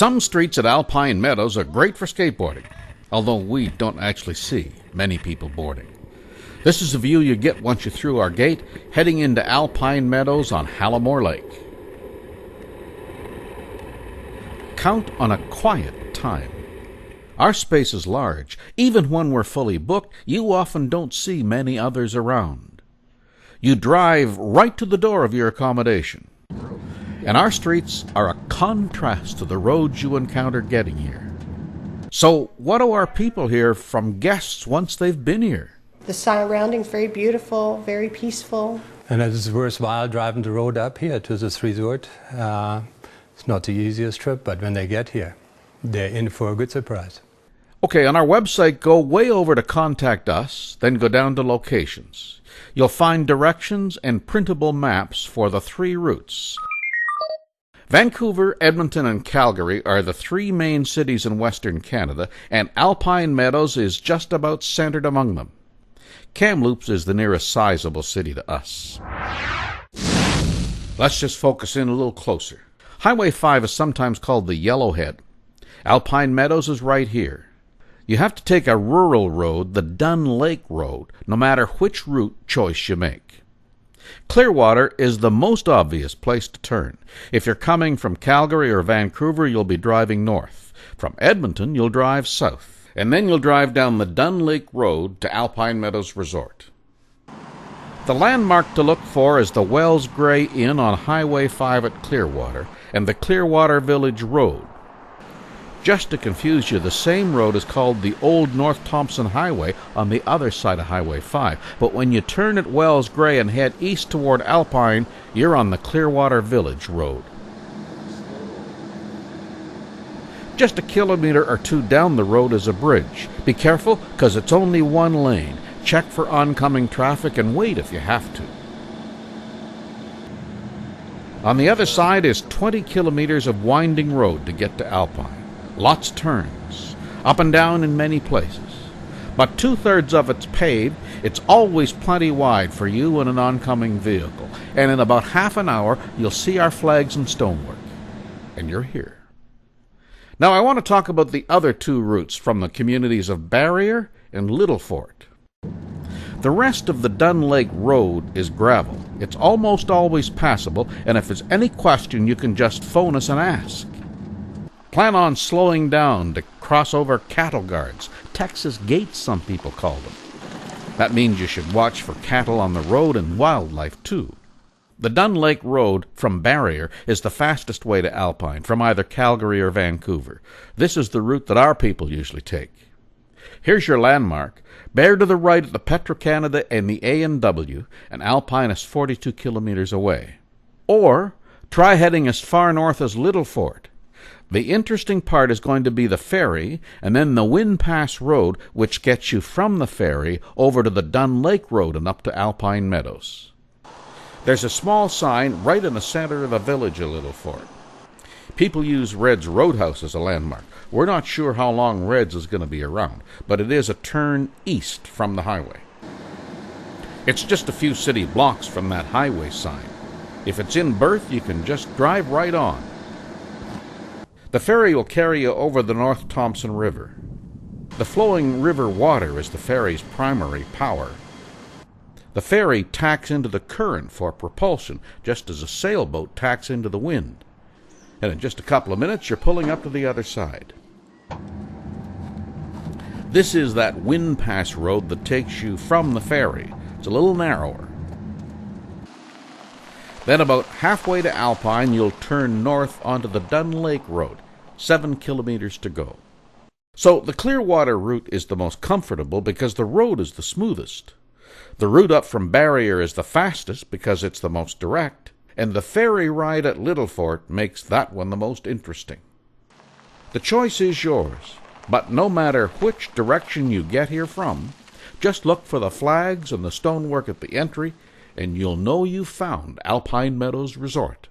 Some streets at Alpine Meadows are great for skateboarding, although we don't actually see many people boarding. This is the view you get once you're through our gate, heading into Alpine Meadows on Hallamore Lake. Count on a quiet time. Our space is large. Even when we're fully booked, you often don't see many others around. You drive right to the door of your accommodation. And our streets are a contrast to the roads you encounter getting here. So what do our people hear from guests once they've been here? The surroundings very beautiful, very peaceful. And it is worthwhile driving the road up here to this resort. It's not the easiest trip, but when they get here, they're in for a good surprise. Okay, on our website, go way over to Contact Us, then go down to Locations. You'll find directions and printable maps for the 3 routes. Vancouver, Edmonton, and Calgary are the 3 main cities in Western Canada, and Alpine Meadows is just about centered among them. Kamloops is the nearest sizable city to us. Let's just focus in a little closer. Highway 5 is sometimes called the Yellowhead. Alpine Meadows is right here. You have to take a rural road, the Dunn Lake Road, no matter which route choice you make. Clearwater is the most obvious place to turn. If you're coming from Calgary or Vancouver, you'll be driving north. From Edmonton, you'll drive south. And then you'll drive down the Dunn Lake Road to Alpine Meadows Resort. The landmark to look for is the Wells Grey Inn on Highway 5 at Clearwater and the Clearwater Village Road. Just to confuse you, the same road is called the Old North Thompson Highway on the other side of Highway 5. But when you turn at Wells Grey and head east toward Alpine, you're on the Clearwater Village Road. Just a kilometer or 2 down the road is a bridge. Be careful, because it's only 1 lane. Check for oncoming traffic and wait if you have to. On the other side is 20 kilometers of winding road to get to Alpine. Lots of turns, up and down in many places. But 2/3 of it's paved. It's always plenty wide for you and an oncoming vehicle. And in about half an hour, you'll see our flags and stonework. And you're here. Now I want to talk about the other 2 routes from the communities of Barrier and Little Fort. The rest of the Dunn Lake Road is gravel. It's almost always passable, and if there's any question, you can just phone us and ask. Plan on slowing down to cross over cattle guards, Texas gates some people call them. That means you should watch for cattle on the road and wildlife too. The Dunn Lake Road from Barrier is the fastest way to Alpine, from either Calgary or Vancouver. This is the route that our people usually take. Here's your landmark. Bear to the right at the Petro-Canada and the A&W, and Alpine is 42 kilometers away. Or try heading as far north as Little Fort. The interesting part is going to be the ferry, and then the Wind Pass Road, which gets you from the ferry over to the Dunn Lake Road and up to Alpine Meadows. There's a small sign right in the center of the village of Little Fort. People use Red's Roadhouse as a landmark. We're not sure how long Red's is going to be around, but it is a turn east from the highway. It's just a few city blocks from that highway sign. If it's in Berth, you can just drive right on. The ferry will carry you over the North Thompson River. The flowing river water is the ferry's primary power. The ferry tacks into the current for propulsion, just as a sailboat tacks into the wind. And in just a couple of minutes, you're pulling up to the other side. This is that Wind Pass Road that takes you from the ferry. It's a little narrower. Then about halfway to Alpine, you'll turn north onto the Dunn Lake Road, 7 kilometers to go. So the Clearwater route is the most comfortable because the road is the smoothest. The route up from Barrier is the fastest because it's the most direct, and the ferry ride at Little Fort makes that one the most interesting. The choice is yours, but no matter which direction you get here from, just look for the flags and the stonework at the entry, and you'll know you've found Alpine Meadows Resort.